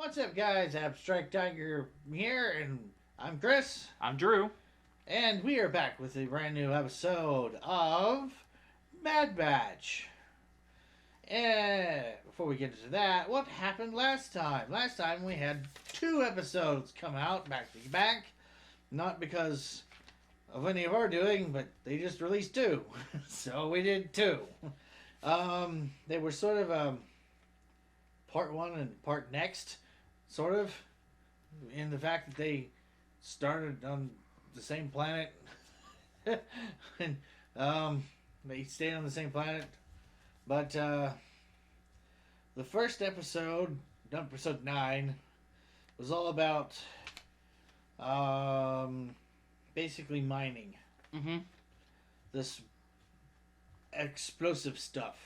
What's up, guys? Abstract Tiger here, and I'm Chris, I'm Drew. and we are back with a brand new episode of Bad Batch. And before we get into that, what happened last time? Last time we had two episodes come out back to back, not because of any of our doing, but they just released two, so we did two. They were sort of part one and part next, sort of, in the fact that they started on the same planet, and they stayed on the same planet. But the first episode, episode 9, was all about basically mining. Mm-hmm. This explosive stuff.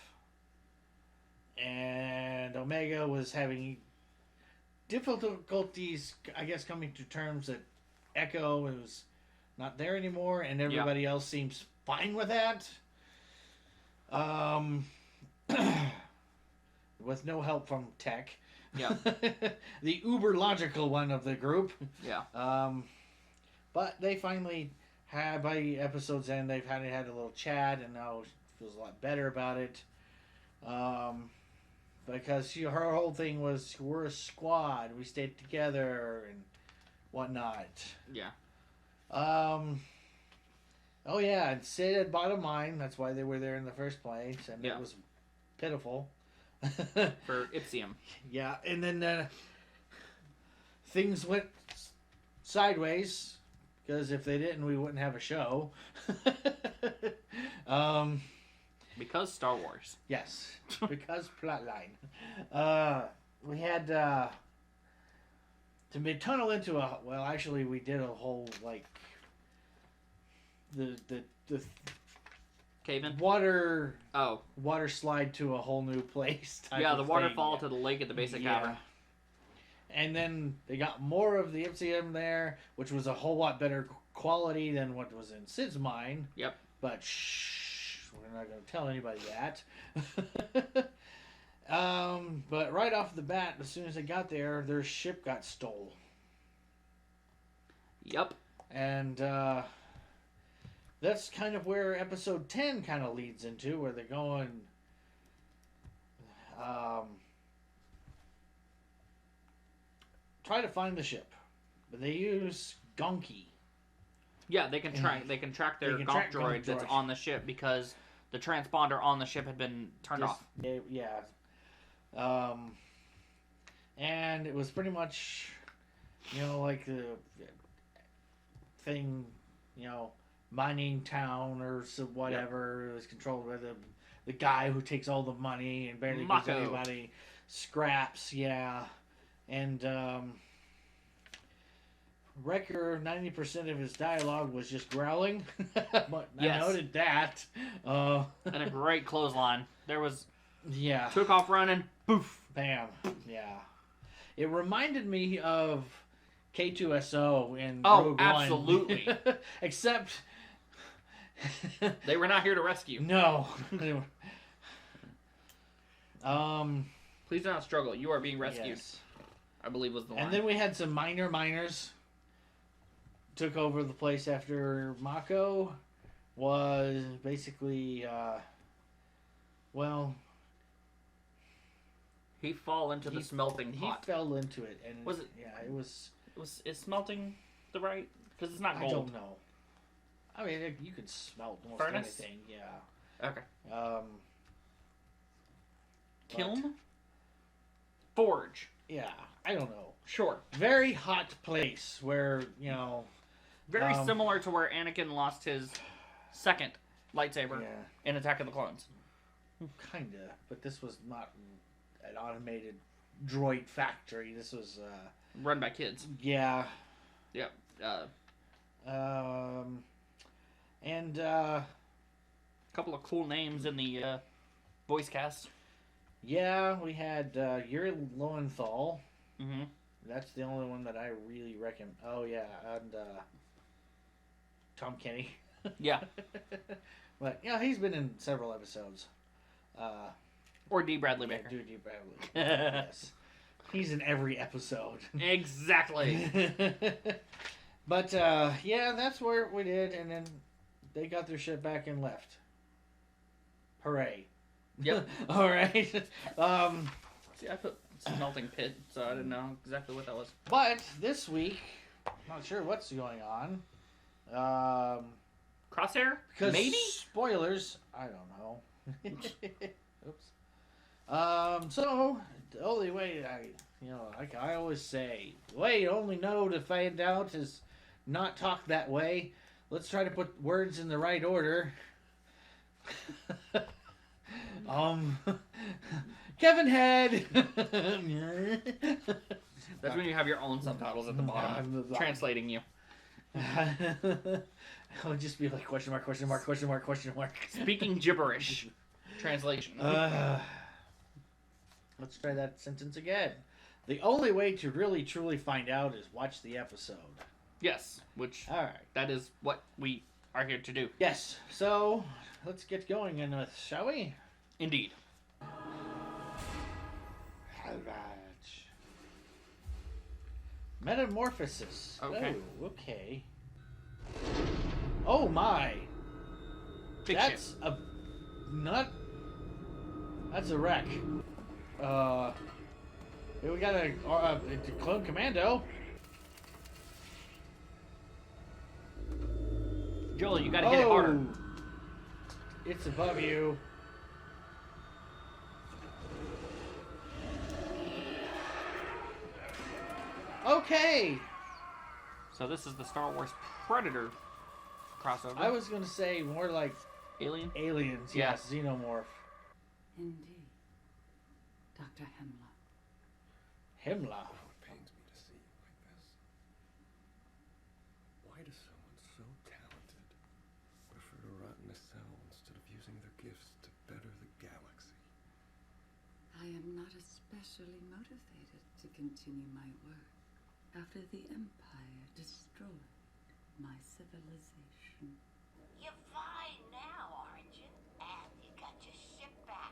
And Omega was having difficulties, I guess, coming to terms that Echo was not there anymore, and everybody else seems fine with that. With no help from Tech. Yeah. The uber logical one of the group. Yeah. But they finally had, by episode's end, they've had a little chat, and now it feels a lot better about it. Because her whole thing was, we're a squad, we stayed together, and whatnot. Yeah. Oh yeah, and Sid had bought a mine, that's why they were there in the first place, and it was pitiful. For Ipsium. Yeah, and then things went sideways, because if they didn't, we wouldn't have a show. Because Star Wars. Yes, because plotline. We had to tunnel into a. Well, actually, we did a whole like the Cave-in? water Oh. slide to a whole new place. Yeah, the waterfall to the lake at the basic cavern. And then they got more of the Ipsium there, which was a whole lot better quality than what was in Sid's mine. Yep. But shh, we're not going to tell anybody that. But right off the bat, as soon as they got there, their ship got stole. Yep. And that's kind of where episode 10 kind of leads into, where they're going... try to find the ship. But they use Gonki. Yeah, they can track their Gonk droid that's on the ship because the transponder on the ship had been turned off. Yeah. And it was pretty much, like the thing, mining town or whatever. Yep. It was controlled by the guy who takes all the money and barely gives anybody scraps. Yeah. And Wrecker, 90% of his dialogue was just growling. But I noted that. And a great clothesline. There was... Yeah. Took off running. Poof. Bam. Yeah. It reminded me of K2SO in Oh, Rogue absolutely. One. Except... they were not here to rescue. No. Please do not struggle. You are being rescued. Yes. I believe was the line. And then we had some miners took over the place after Mako was basically, he fell into the smelting pot. He fell into it, and was it? Yeah, it was. Is smelting the right? Because it's not gold. I don't know. I mean, you could smelt almost anything. Yeah. Okay. Kiln. Forge. Yeah, I don't know. Sure. Very hot place where, Very similar to where Anakin lost his second lightsaber in Attack of the Clones. Kinda, but this was not an automated droid factory. This was run by kids. Yeah. Yep. And a couple of cool names in the voice cast. Yeah, we had Yuri Lowenthal. Mm-hmm. That's the only one that I really reckon. Oh yeah, and Tom Kenny. Yeah. But he's been in several episodes. Or D. Bradley Baker. D. Bradley. Yes. He's in every episode. Exactly. But, yeah, that's where we did, and then they got their shit back and left. Hooray. Yep. All right. See, I put smelting pit, so I didn't know exactly what that was. But this week, not sure what's going on. Crosshair? Because maybe? Spoilers. I don't know. Oops. So the only way like I always say, the way you only know to find out is not talk that way. Let's try to put words in the right order. Kevin Head. That's when you have your own subtitles at the bottom, translating you. It'll just be like question mark, question mark, question mark, question mark. Speaking gibberish. Translation. Let's try that sentence again. The only way to really truly find out is watch the episode. Yes, which all right. That is what we are here to do. Yes. So let's get going in with, shall we? Indeed. All right. Metamorphosis. Okay. Oh, okay. Oh my. Big That's ship. a nut. That's a wreck. Here we got a clone commando. Joel, you gotta hit it harder. It's above you. Okay. So this is the Star Wars Predator crossover. I was gonna say more like Alien? aliens. Yeah. Yes, xenomorph. Indeed. Dr. Hemlock. Hemlock. Oh, it pains me to see you like this. Why does someone so talented prefer to rot in a cell instead of using their gifts to better the galaxy? I am not especially motivated to continue my work after the Empire destroyed my civilization. You're fine now, aren't you? And you got your ship back.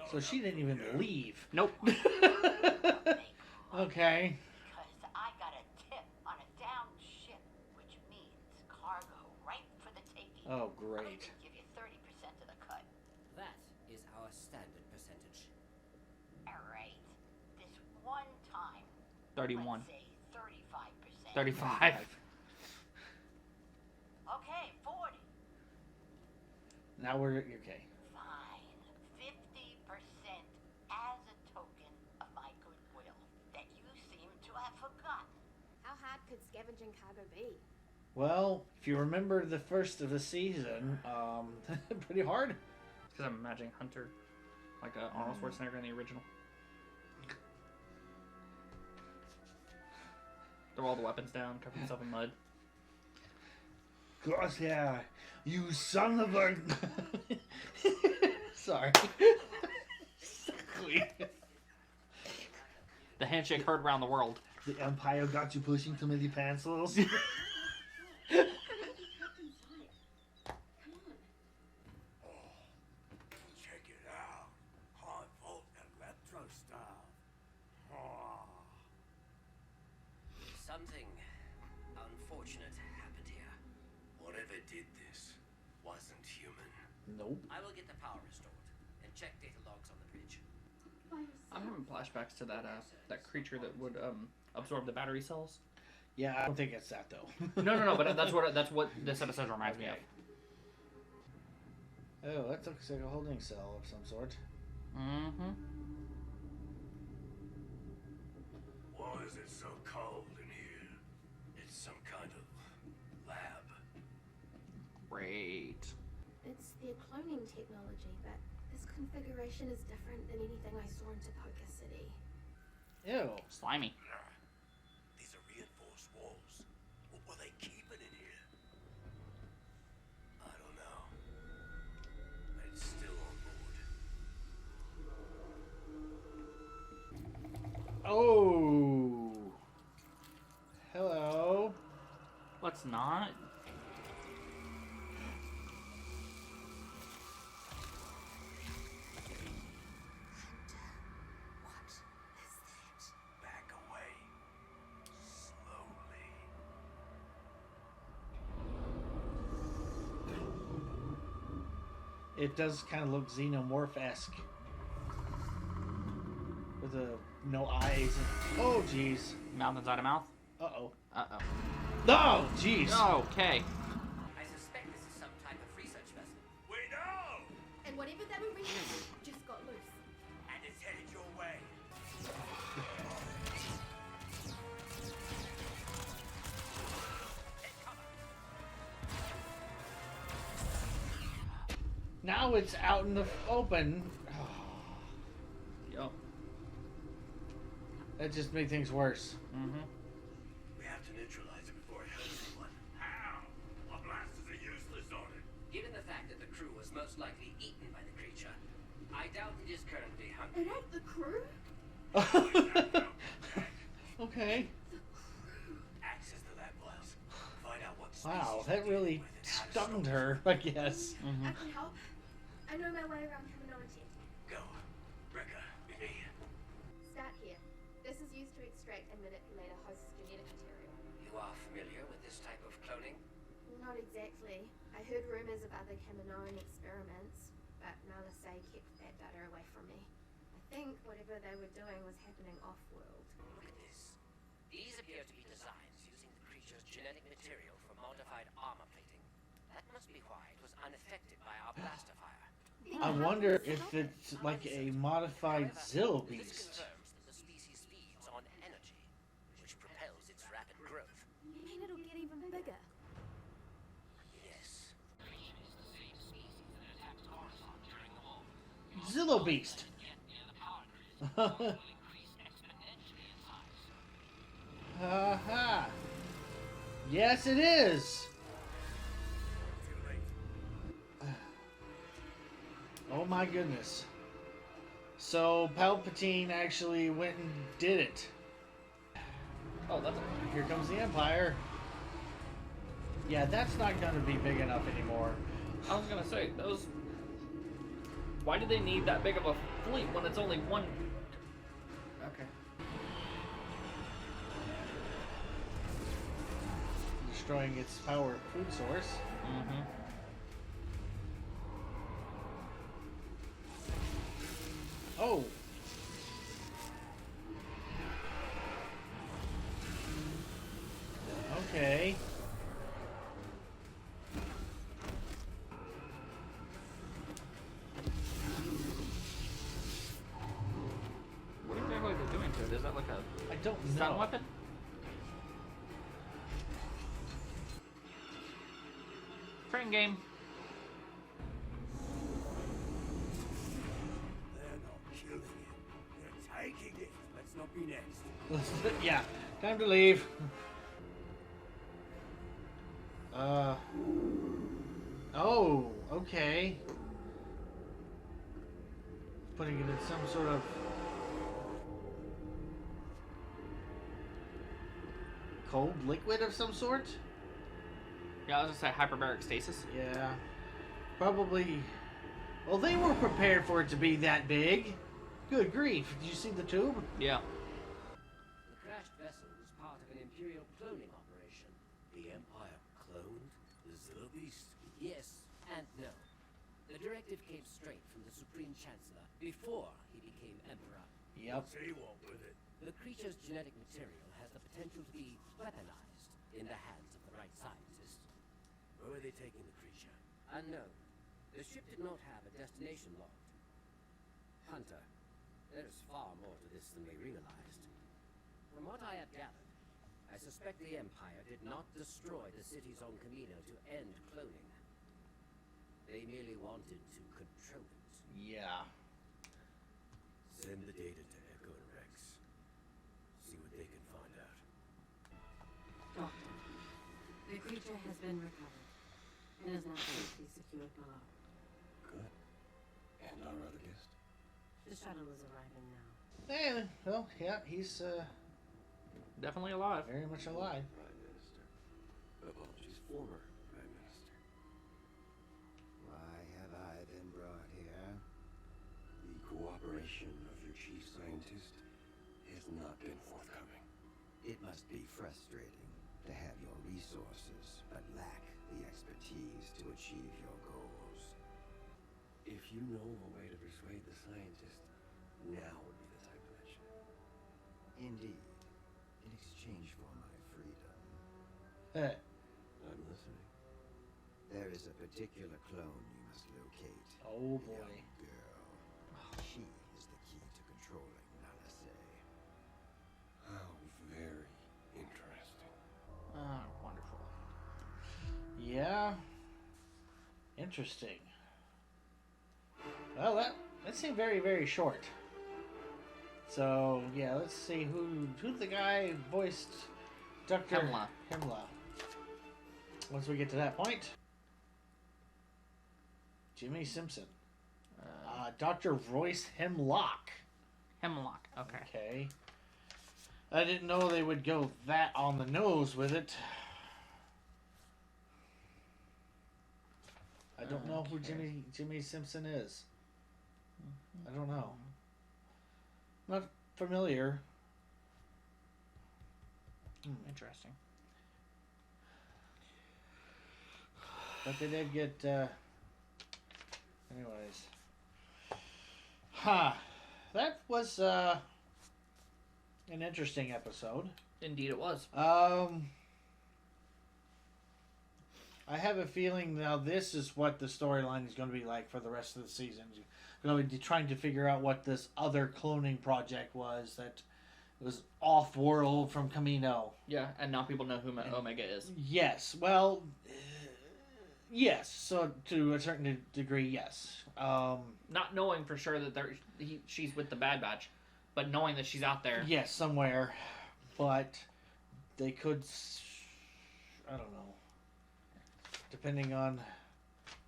So she didn't even leave. Nope. Okay. Because I got a tip on a downed ship, which means cargo right for the taking. Oh, I great. can give you 30% of the cut. That is our standard percentage. All right. This one time. 31. Let's say 35%. 35. Okay, 40. Now we're okay. Fine. 50% as a token of my goodwill that you seem to have forgotten. How hard could scavenging cargo be? Well, if you remember the first of the season, pretty hard. Because I'm imagining Hunter, like Arnold Schwarzenegger in the original. Throw all the weapons down, cover himself in mud. Crosshair, you son of a... Sorry. The handshake heard around the world. The Empire got you pushing too many pencils. Check it out. High volt electro style. Something unfortunate happened here. Whatever did this wasn't human. Nope. I will get the power restored and check data logs on the bridge. I'm having flashbacks to that creature that would absorb the battery cells. Yeah, I don't think it's that though. No, but that's what this episode reminds me of. Oh, that looks like a holding cell of some sort. Mm-hmm. Why is it so cold in here? It's some kind of lab. Great. It's the cloning technology, but this configuration is different than anything I saw in Tapoka City. Ew. Slimy. These are reinforced walls. What were they keeping in here? I don't know. But it's still on board. Oh. Hello. Let's not. What is that? It does kind of look xenomorph-esque. With no eyes. Oh, jeez. Mouth inside a mouth. Uh-oh. Uh-oh. Oh, jeez. Okay. I suspect this is some type of research vessel. We know! And whatever they were reading just got loose. And it's headed your way. Now it's out in the open. Yup. That just made things worse. Mm-hmm. We have to neutralize it before it hurts anyone. How? Our blasters are useless on it. Given the fact that the crew was most likely eaten by the creature, I doubt it is currently hungry. It ain't the crew. Okay. Access the lab files. Find out what Wow, species that we're really dealing with and how to stunned stop her, I guess. I can help. I know my way around terminology. it. Go. Rekka, with me. Start here. This is used to extract and manipulate a host's genetic material. You are familiar with this type of cloning? Not exactly. I heard rumors of other Kaminoan experiments, but Malasay kept that data away from me. I think whatever they were doing was happening off-world. Look at this. These appear to be designs using the creature's genetic material for modified armor plating. That must be why it was unaffected by our blaster fire. I wonder if it's like a modified Zill This beast. confirms that the species feeds on energy, which propels its rapid growth. You mean it'll get even bigger? Yes. Zillo beast. Haha. Yes, it is. Too late. Oh my goodness. So Palpatine actually went and did it. Oh, that's Here comes the Empire. Yeah, that's not going to be big enough anymore. I was gonna say, those... Why do they need that big of a fleet when it's only one... Okay. Destroying its power food source. Mm-hmm. Oh! Okay. What exactly are they doing to it? Is that like a I don't stun know. weapon? Train game. They're not killing it. They're taking it. Let's not be next. Yeah, time to leave. Oh, okay. Putting it in some sort of cold liquid of some sort? Yeah, I was gonna say hyperbaric stasis. Yeah. Probably. Well, they were prepared for it to be that big. Good grief. Did you see the tube? Yeah. The crashed vessel was part of an Imperial cloning operation. The Empire cloned the Zilla beast. Yes and no. The directive came straight from the Supreme Chancellor before he became Emperor. Yep. What's he want with it? The creature's genetic material has the potential to be weaponized in the hands of the right scientists. Where are they taking the creature? Unknown. The ship did not have a destination logged. Hunter, there is far more to this than we realized. From what I have gathered, I suspect the Empire did not destroy the cities on Camino to end cloning. They merely wanted to control it. Yeah. Send the data to Echo and Rex. See what they can find out. Doctor, the creature has been recovered and is now safely secured below. Good. And our other guest? The shuttle is arriving now. Hey, well, yeah, he's Definitely alive. very much alive. Prime Minister. Apologies, former Prime Minister. Why have I been brought here? The cooperation of your chief scientist has not been forthcoming. It must be frustrating to have your resources but lack the expertise to achieve your goals. If you know a way to persuade the scientist, now would be the time to mention it. Indeed. In exchange for my freedom. I'm listening. There is a particular clone you must locate. Oh A boy. young girl. She is the key to controlling Nalase. How very interesting. Wonderful. Yeah. Interesting. Well, that seemed very, very short. So yeah, let's see who's the guy voiced Dr. Hemla. Once we get to that point, Jimmy Simpson, Dr. Royce Hemlock. Hemlock. Okay. Okay. I didn't know they would go that on the nose with it. I don't know who Jimmy Simpson is. I don't know. Not familiar. Interesting. But they did get, anyways. That was, an interesting episode. Indeed it was. I have a feeling now this is what the storyline is going to be like for the rest of the season. You're going to be trying to figure out what this other cloning project was that was off-world from Camino. Yeah, and now people know who Omega is. Yes, well, yes. So to a certain degree, yes. Not knowing for sure that she's with the Bad Batch, but knowing that she's out there. Yes, somewhere. But they could, I don't know. Depending on,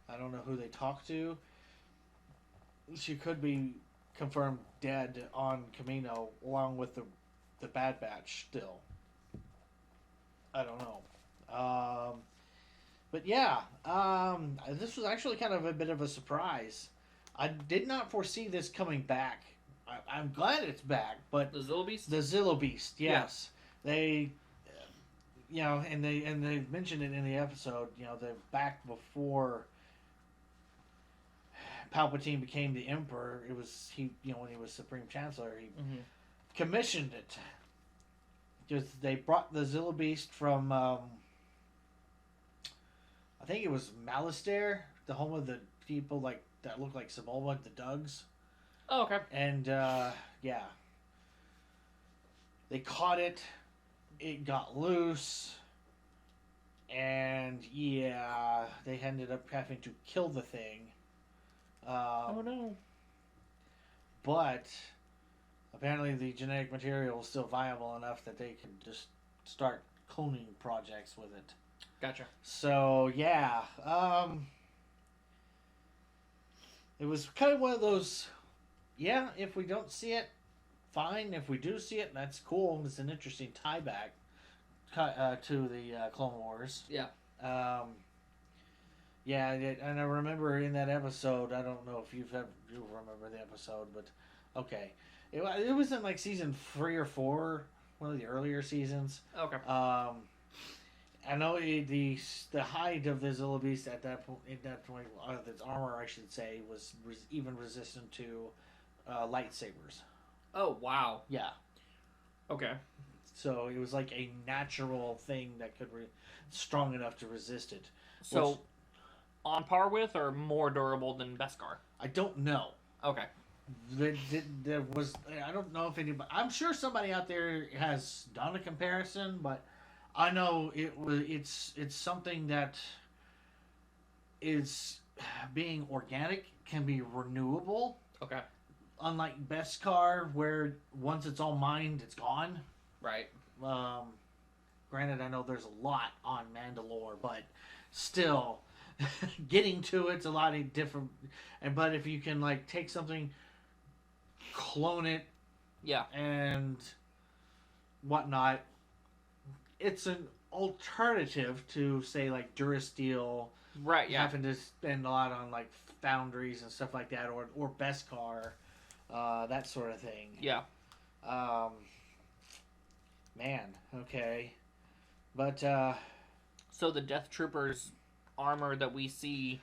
I don't know who they talk to. She could be confirmed dead on Camino along with the Bad Batch still. I don't know. But yeah, this was actually kind of a bit of a surprise. I did not foresee this coming back. I'm glad it's back, but the Zillo Beast? The Zillo Beast, yes. Yeah. They, you know, and they mentioned it in the episode. You know, they're back before Palpatine became the Emperor. It was when he was Supreme Chancellor, he commissioned it. Because they brought the Zillo Beast from, I think it was Malastare, the home of the people that look like Sebulba, the Dugs. Oh, okay. And yeah, they caught it. It got loose, and yeah, they ended up having to kill the thing. Oh no! But apparently, the genetic material was still viable enough that they could just start cloning projects with it. Gotcha. So yeah, it was kind of one of those. Yeah, if we don't see it, fine. If we do see it, that's cool. It's an interesting tie back to the Clone Wars. Yeah. Yeah, and I remember in that episode, I don't know if you remember the episode, but okay. It was in like season 3 or 4, one of the earlier seasons. Okay. I know the hide of the Zillo Beast at that point, its armor, I should say, was even resistant to lightsabers. Oh, wow. Yeah. Okay. So it was like a natural thing that could strong enough to resist it. So, on par with or more durable than Beskar? I don't know. Okay. There was, I don't know if anybody, I'm sure somebody out there has done a comparison, but I know it's something that is being organic, can be renewable. Okay. Unlike Beskar, where once it's all mined, it's gone. Right. Granted, I know there's a lot on Mandalore, but still, getting to it's a lot of different. But if you can like take something, clone it, yeah, and whatnot, it's an alternative to say like Durasteel. Right. Yeah. Having to spend a lot on like foundries and stuff like that, or Beskar. That sort of thing. Yeah. Man, okay. But, so the Death Troopers armor that we see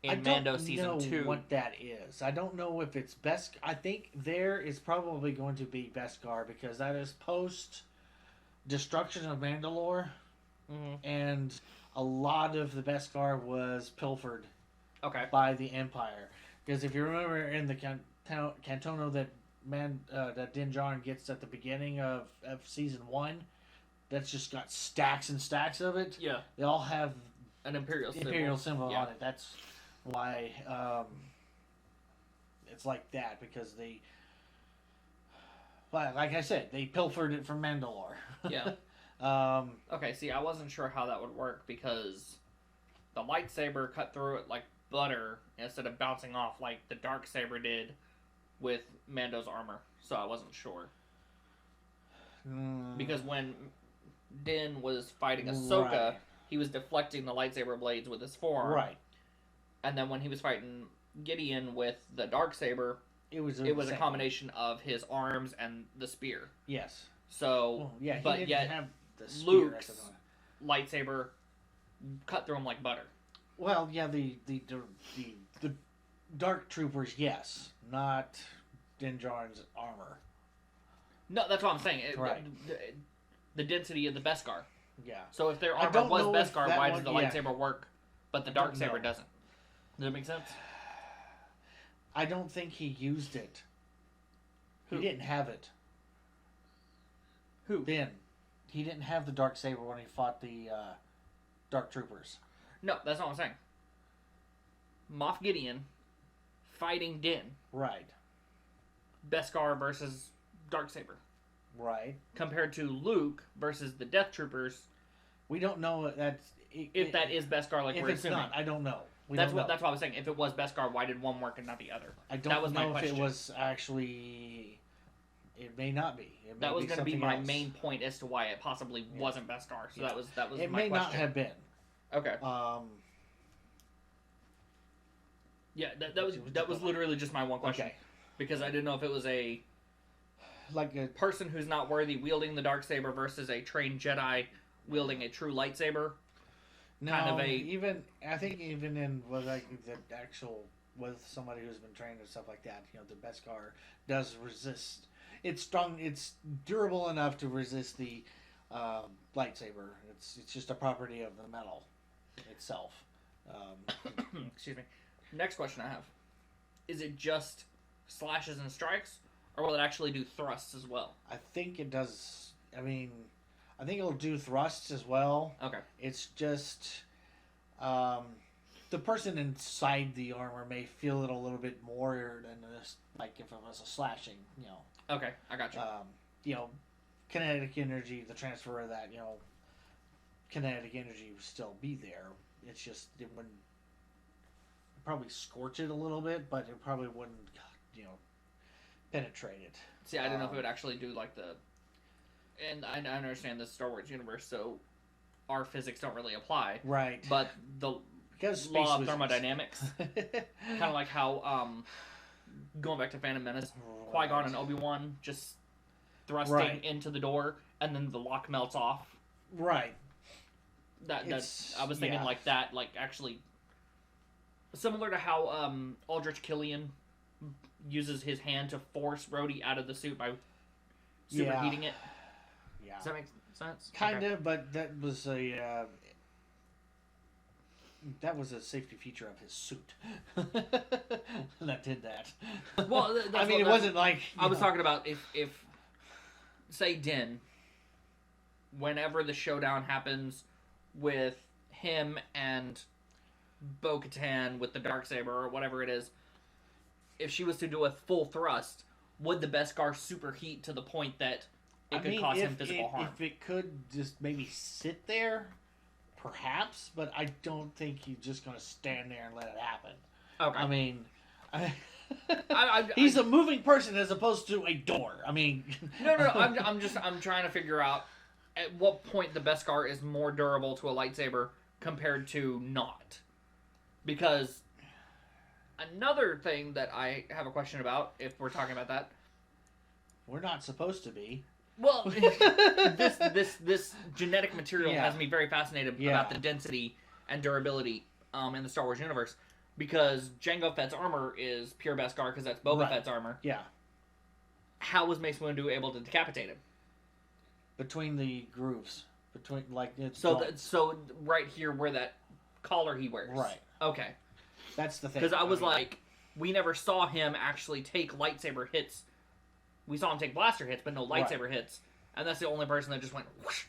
in Mando Season 2. I don't know what that is. I don't know if it's Beskar. I think there is probably going to be Beskar because that is post destruction of Mandalore, and a lot of the Beskar was pilfered by the Empire. Because if you remember in the Cantono that Din Djarin gets at the beginning of Season 1, that's just got stacks and stacks of it. Yeah. They all have an Imperial symbol on it. That's why it's like that, because they, well, like I said, they pilfered it from Mandalore. Yeah. Okay, see, I wasn't sure how that would work because the lightsaber cut through it like butter instead of bouncing off like the Darksaber did with Mando's armor. So I wasn't sure. Because when Din was fighting Ahsoka, he was deflecting the lightsaber blades with his forearm. Right. And then when he was fighting Gideon with the Darksaber, it was a combination of his arms and the spear. Yes. So, but yet have the spear Luke's lightsaber cut through him like butter. Well, yeah, the Dark Troopers, yes, not Din Djarin's armor. No, that's what I'm saying. Right. The density of the Beskar. Yeah. So if their armor was Beskar, why does the lightsaber work, but the Darksaber doesn't? Does that make sense? I don't think he used it. He didn't have it. Who? Din. He didn't have the Darksaber when he fought the Dark Troopers. No, that's not what I'm saying. Moff Gideon fighting Din. Right. Beskar versus Darksaber. Right. Compared to Luke versus the Death Troopers. We don't know if that is Beskar, like if we're it's assuming. Not, I don't know. That's what I was saying. If it was Beskar, why did one work and not the other? I don't know if it was actually. It may not be. That was going to be my main point as to why it possibly wasn't Beskar. So that was it my may question. Not have been. Okay. Yeah, that was literally just my one question. Okay. Because I didn't know if it was a person who's not worthy wielding the Darksaber versus a trained Jedi wielding a true lightsaber. No, I think even in with somebody who's been trained and stuff like that, the Beskar does resist. It's strong. It's durable enough to resist the lightsaber. It's just a property of the metal itself. Excuse me. Next question I have: is it just slashes and strikes, or will it actually do thrusts as well? I think it does. I think it'll do thrusts as well. Okay. It's just the person inside the armor may feel it a little bit more than this, like if it was a slashing, Okay, I got you. Kinetic energy, the transfer of that, kinetic energy would still be there. It's just it wouldn't probably scorch it a little bit, but it probably wouldn't, penetrate it. See, I don't know if it would actually do like the. And I understand the Star Wars universe, so our physics don't really apply. Right. But the law of thermodynamics, kind of like how, going back to Phantom Menace, Qui-Gon and Obi-Wan just thrusting into the door, and then the lock melts off. Right. That's I was thinking like that, like actually similar to how Aldrich Killian uses his hand to force Rhodey out of the suit by superheating it. Yeah. Does that make sense? Kind of, but that was a safety feature of his suit that did that. Well, it wasn't like I was talking about if say Din, whenever the showdown happens with him and Bo-Katan with the Darksaber or whatever it is, if she was to do a full thrust, would the Beskar superheat to the point that it could cause him physical harm? If it could just maybe sit there, perhaps, but I don't think he's just going to stand there and let it happen. Okay. He's a moving person as opposed to a door. No. I'm trying to figure out at what point the Beskar is more durable to a lightsaber compared to not. Because another thing that I have a question about, if we're talking about that, we're not supposed to be. Well, this genetic material has me very fascinated about the density and durability in the Star Wars universe. Because Jango Fett's armor is pure Beskar because that's Boba Fett's armor. Yeah. How was Mace Windu able to decapitate him? Between the grooves. Between, like, it's so right here where that collar he wears. Right. Okay. That's the thing. Because I was like, we never saw him actually take lightsaber hits. We saw him take blaster hits, but no lightsaber hits. And that's the only person that just went whoosh.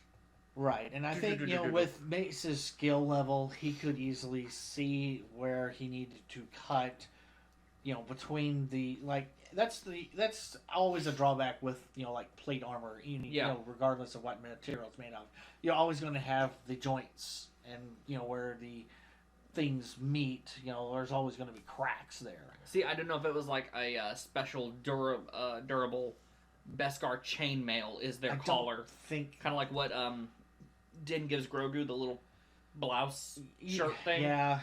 Right, and I think, with Mace's skill level, he could easily see where he needed to cut, between the, like, that's always a drawback with, like, plate armor, regardless of what material it's made of. You're always going to have the joints and, where the things meet, there's always going to be cracks there. See, I don't know if it was like a special durable Beskar chainmail is their collar. Kind of like what Din gives Grogu, the little blouse shirt thing. Yeah.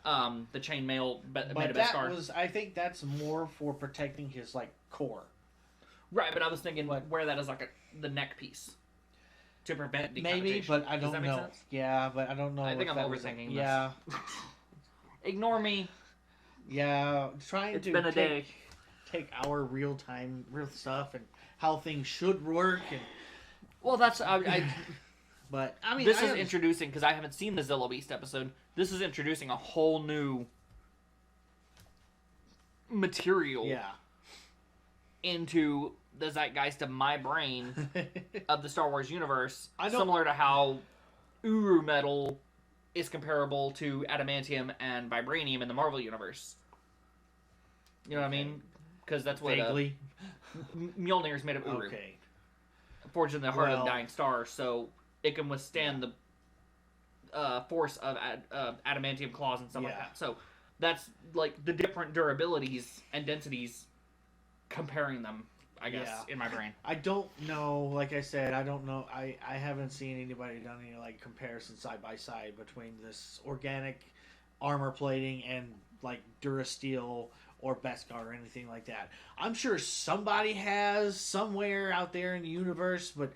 The chainmail made of Beskar. I think that's more for protecting his, like, core. Right, but I was thinking wear that as like the neck piece to prevent decapitation. Maybe, but I don't know. Does that make sense? Yeah, but I don't know. I think I'm overthinking this. Yeah. Ignore me. Yeah, trying it's to been a day. Take our real stuff and how things should work and. Well, that's But I mean, this is introducing, because I haven't seen the Zillo Beast episode. This is introducing a whole new material. Yeah. Into the zeitgeist of my brain of the Star Wars universe, similar to how Uru metal is comparable to adamantium and vibranium in the Marvel universe. You know what I mean? Because that's what Mjolnir is made of Uru. Okay. Forged in the heart of the dying star, so it can withstand the force of adamantium claws and stuff like that. So that's like the different durabilities and densities, comparing them, I guess, in my brain. I don't know. Like I said, I don't know. I haven't seen anybody done any like comparison side by side between this organic armor plating and like Durasteel or Beskar or anything like that. I'm sure somebody has somewhere out there in the universe, but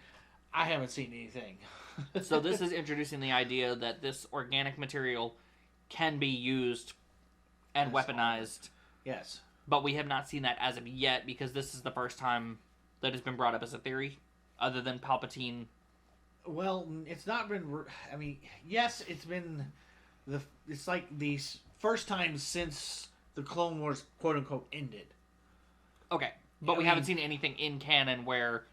I haven't seen anything. So this is introducing the idea that this organic material can be used and weaponized. Yes. But we have not seen that as of yet, because this is the first time that it's been brought up as a theory, other than Palpatine. Well, it's not been... I mean, yes, it's been... It's like the first time since the Clone Wars, quote-unquote, ended. Okay, but we haven't seen anything in canon where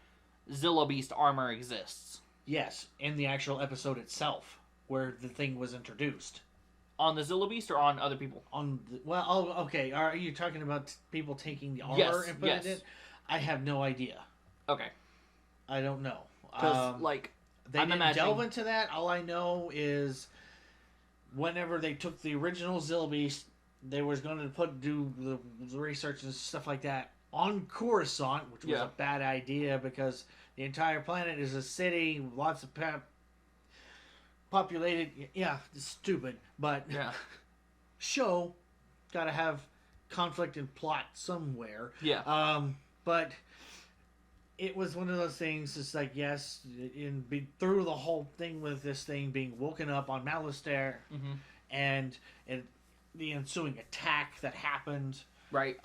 Zillo Beast armor exists. Yes, in the actual episode itself, where the thing was introduced. On the Zillo Beast or on other people? Okay. Are you talking about people taking the armor and putting it in? I have no idea. Okay. I don't know. Because, they didn't delve into that. All I know is whenever they took the original Zillo Beast, they was going to do the research and stuff like that on Coruscant, which was a bad idea because the entire planet is a city, lots of populated. Yeah, it's stupid, but show gotta have conflict and plot somewhere. Yeah. But it was one of those things. It's like through the whole thing with this thing being woken up on Malastare, and the ensuing attack that happened. Right.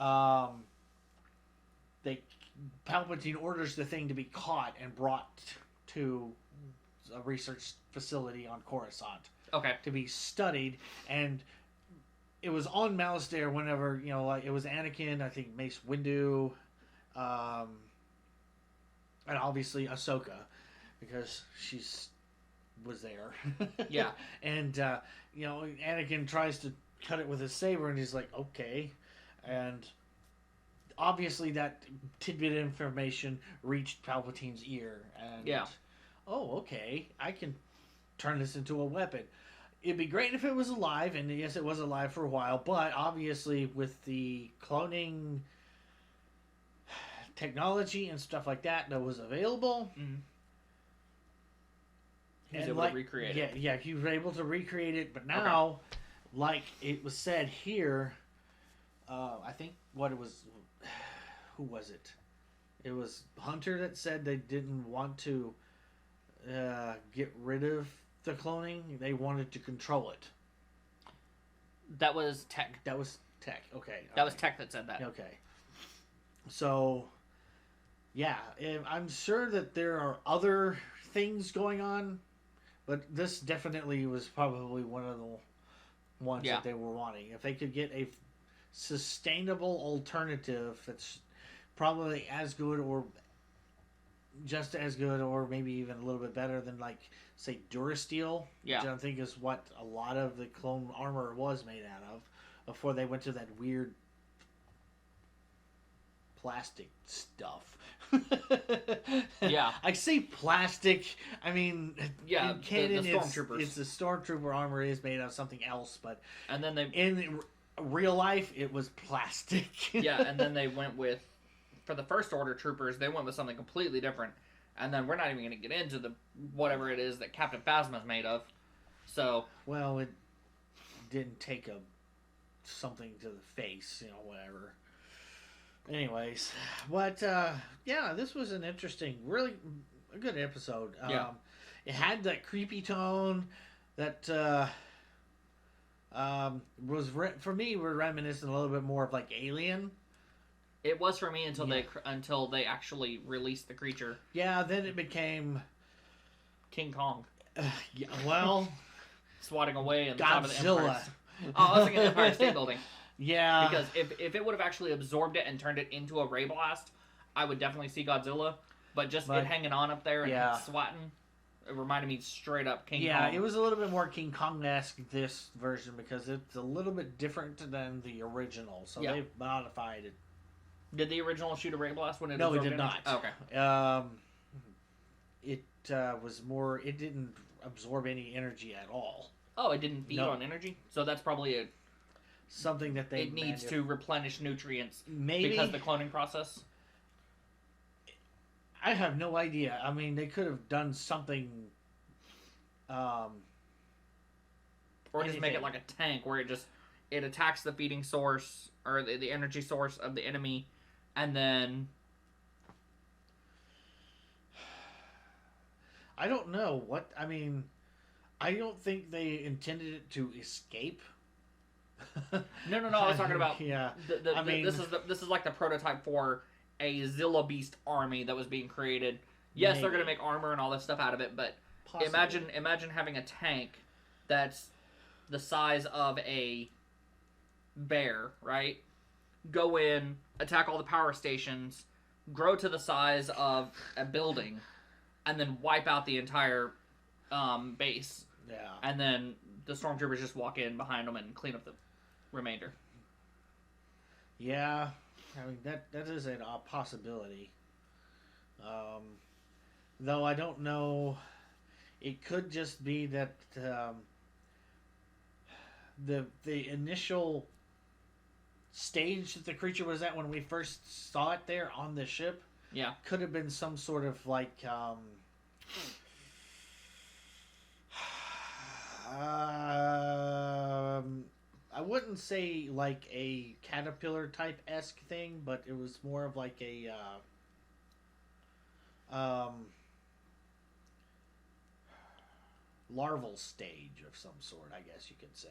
Palpatine orders the thing to be caught and brought to a research facility on Coruscant. Okay. To be studied, and it was on Malastare whenever, it was Anakin, I think Mace Windu, and obviously Ahsoka, because was there. Yeah. And, Anakin tries to cut it with his saber, and he's like, okay. And obviously that tidbit of information reached Palpatine's ear, and oh, okay, I can turn this into a weapon. It'd be great if it was alive, and yes, it was alive for a while, but obviously with the cloning technology and stuff like that was available, he was able to recreate it. Yeah, he was able to recreate it, but now, like it was said here, I think who was it? It was Hunter that said they didn't want to get rid of the cloning. They wanted to control it. That was Tech. That was Tech. Okay. That was Tech that said that. Okay. So, yeah, I'm sure that there are other things going on, but this definitely was probably one of the ones that they were wanting. If they could get a sustainable alternative that's probably as good or just as good or maybe even a little bit better than, like, say, Durasteel, which I think is what a lot of the clone armor was made out of before they went to that weird plastic stuff. Yeah. I say plastic, I mean, yeah, in canon, the stormtroopers. it's the stormtrooper armor is made out of something else, but and then in real life, it was plastic. Yeah, and then they went with, for the First Order troopers, they went with something completely different. And then we're not even going to get into the whatever it is that Captain Phasma's made of. So, well, it didn't take something to the face, whatever. Anyways, but yeah, this was an interesting, really a good episode. It had that creepy tone that was for me were reminiscent a little bit more of like Alien. It was for me until they actually released the creature. Yeah, then it became King Kong. Yeah, well, swatting away in the Godzilla. top of the Empire. Oh, I was thinking Empire State Building. Yeah, because if it would have actually absorbed it and turned it into a ray blast, I would definitely see Godzilla. But it hanging on up there and swatting, it reminded me straight up King Kong. Yeah, it was a little bit more King Kong-esque, this version, because it's a little bit different than the original. So they've modified it. Did the original shoot a ray blast when it No, absorbed it did not. Oh, okay. It was more... It didn't absorb any energy at all. Oh, it didn't feed on energy? So that's probably something that they... It needs to replenish nutrients. Maybe. Because of the cloning process? I have no idea. I mean, they could have done something... or just make it like a tank where it attacks the feeding source or the energy source of the enemy, and then I don't know what I mean. I don't think they intended it to escape. No. I was talking about I mean, this is like the prototype for a Zilla Beast army that was being created. Yes, they're going to make armor and all this stuff out of it, but imagine having a tank that's the size of a bear, right? Go in, attack all the power stations, grow to the size of a building, and then wipe out the entire base. Yeah. And then the stormtroopers just walk in behind them and clean up the remainder. Yeah, I mean that is a possibility. Though I don't know, it could just be that the initial stage that the creature was at when we first saw it there on the ship, could have been some sort of like I wouldn't say like a caterpillar type esque thing, but it was more of like a larval stage of some sort, I guess you could say.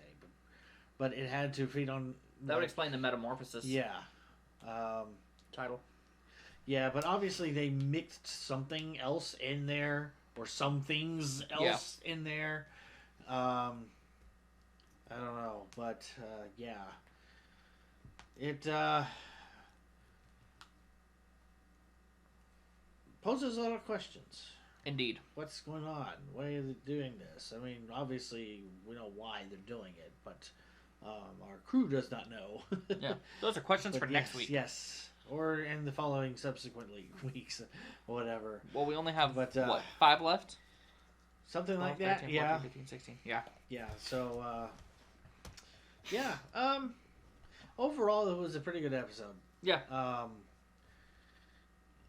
But it had to feed on... That would explain the metamorphosis. Yeah. Title. Yeah, but obviously they mixed something else in there, or some things else in there. I don't know, but yeah. It poses a lot of questions. Indeed. What's going on? Why are they doing this? I mean, obviously we know why they're doing it, but our crew does not know. Yeah, those are questions for next week. Yes, or in the following subsequently weeks, whatever. Well, we only have, what, 5 left? Something 12, like that, 13, 14, 15, 16. Yeah. Yeah, so, yeah. Overall, it was a pretty good episode. Yeah.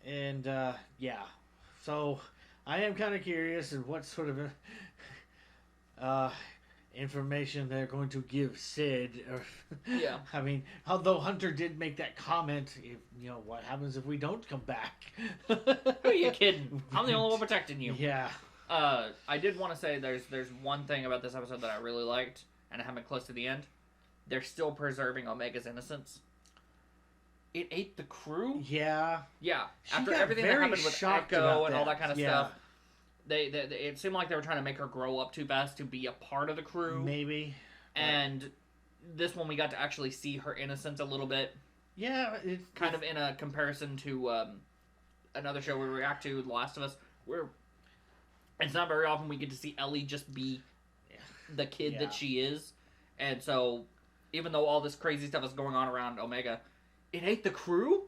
And, yeah. So, I am kind of curious in what sort of information they're going to give Sid. Yeah. I mean, although Hunter did make that comment, if, what happens if we don't come back? Who are you kidding? I'm the only one protecting you. Yeah. I did want to say there's one thing about this episode that I really liked, and it happened close to the end. they're still preserving Omega's innocence. It ate the crew? Yeah. Yeah. She After got everything that very happened with shocked Echo about and all that kind of yeah. stuff, they it seemed like they were trying to make her grow up too fast to be a part of the crew. Maybe. And this one we got to actually see her innocence a little bit. Yeah. Kind of in a comparison to another show we react to, The Last of Us, where it's not very often we get to see Ellie just be the kid that she is. And so, even though all this crazy stuff is going on around Omega, it ate the crew?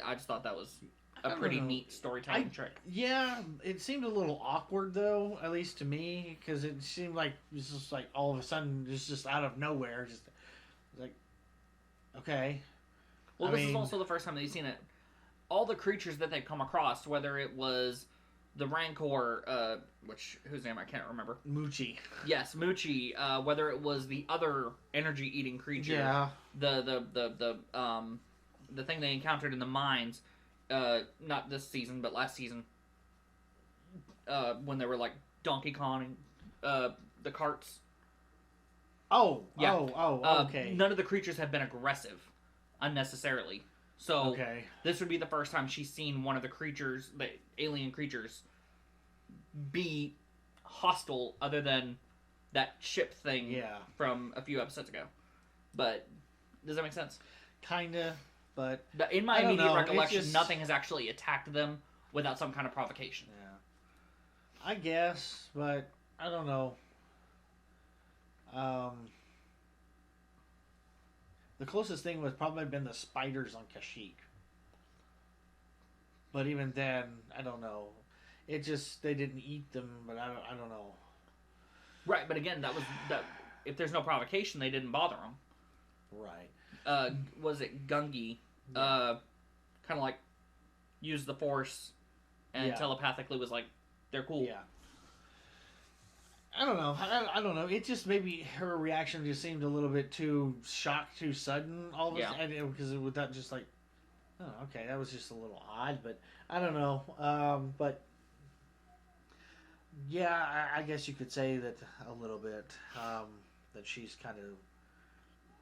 I just thought that was a pretty neat storytelling trick. Yeah, it seemed a little awkward, though, at least to me, because it seemed like it was just like all of a sudden, just out of nowhere, just like, okay. Well, this is also the first time that you've seen it. All the creatures that they've come across, whether it was the Rancor, whose name I can't remember. Moochie. Yes, Moochie. Whether it was the other energy-eating creature. Yeah. The thing they encountered in the mines, not this season, but last season, when they were like Donkey Kong, the carts. Oh, yeah. Okay. None of the creatures have been aggressive, unnecessarily. So this would be the first time she's seen one of the creatures, the alien creatures, be hostile other than that ship thing from a few episodes ago. But does that make sense? Kinda, but in my immediate recollection, nothing has actually attacked them without some kind of provocation. Yeah, I guess, but I don't know. The closest thing was probably been the spiders on Kashyyyk. But even then, I don't know. It just, they didn't eat them, but I don't know. Right, but again, that if there's no provocation, they didn't bother them. Right. Was it Gungi? Kind of like used the Force and telepathically was like, they're cool. Yeah. I don't know. I don't know. It just maybe her reaction just seemed a little bit too shocked, too sudden. All of a sudden, because it was that just like, oh, okay, that was just a little odd. But I don't know. But yeah, I guess you could say that a little bit. That she's kind of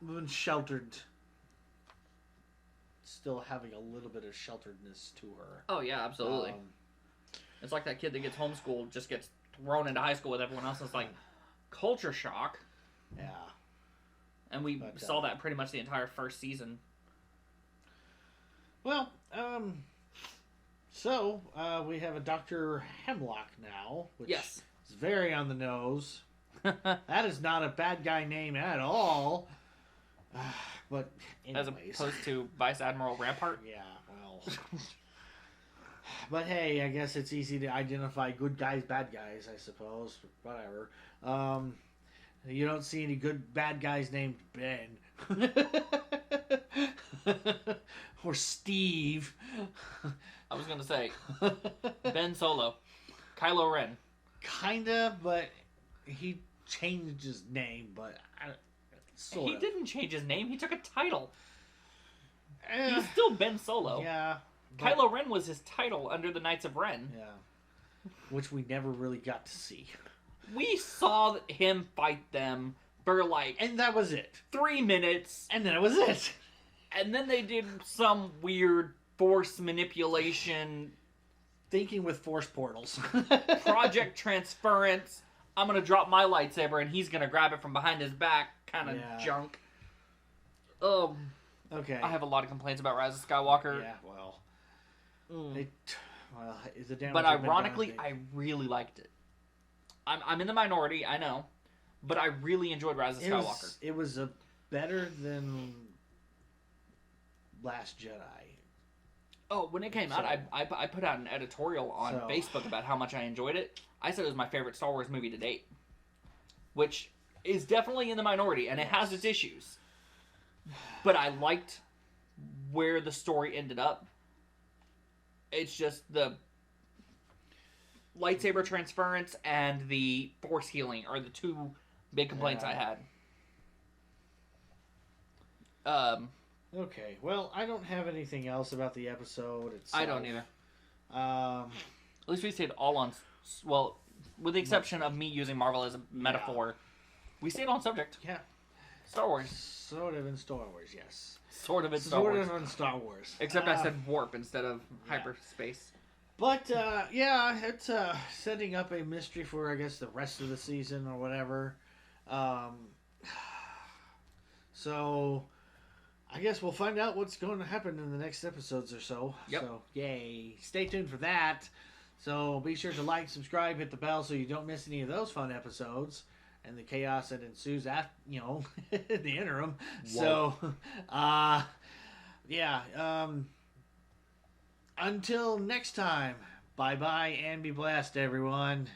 been sheltered, still having a little bit of shelteredness to her. Oh yeah, absolutely. It's like that kid that gets homeschooled just gets thrown into high school with everyone else. It's like culture shock. Yeah. And we saw that pretty much the entire first season. Well, so we have a Dr. Hemlock now, which is very on the nose. That is not a bad guy name at all. But anyways. As opposed to Vice Admiral Rampart? Yeah, well. But hey, I guess it's easy to identify good guys, bad guys, I suppose. Whatever. You don't see any good bad guys named Ben. Or Steve. I was going to say, Ben Solo. Kylo Ren. Kinda, but he changed his name, but he didn't change his name. He took a title. He's still Ben Solo. Yeah. Kylo Ren was his title under the Knights of Ren. Yeah. Which we never really got to see. We saw him fight them for like... And that was it. 3 minutes. And then it was it. And then they did some weird force manipulation... Thinking with force portals. Project transference. I'm going to drop my lightsaber and he's going to grab it from behind his back kind of junk. Okay. I have a lot of complaints about Rise of Skywalker. Yeah, well... is the damage but ironically, I really liked it. I'm in the minority, I know, but I really enjoyed Rise of Skywalker. It was better than Last Jedi. Oh, when it came out, I put out an editorial on Facebook about how much I enjoyed it. I said it was my favorite Star Wars movie to date, which is definitely in the minority, and it has its issues. But I liked where the story ended up. It's just the lightsaber transference and the force healing are the two big complaints I had. Okay, well, I don't have anything else about the episode itself. I don't either. At least we stayed all on... Well, with the exception of me using Marvel as a metaphor, we stayed on subject. Yeah. Star Wars. Sort of in Star Wars, yes. Sort of in Star Sort Wars. of in Star Wars. Except I said warp instead of hyperspace. But, yeah, it's setting up a mystery for, I guess, the rest of the season or whatever. So, I guess we'll find out what's going to happen in the next episodes or so. Yep. So, yay. Stay tuned for that. So, be sure to like, subscribe, hit the bell so you don't miss any of those fun episodes and the chaos that ensues after, in the interim. Whoa. So, yeah. Until next time, bye-bye and be blessed, everyone.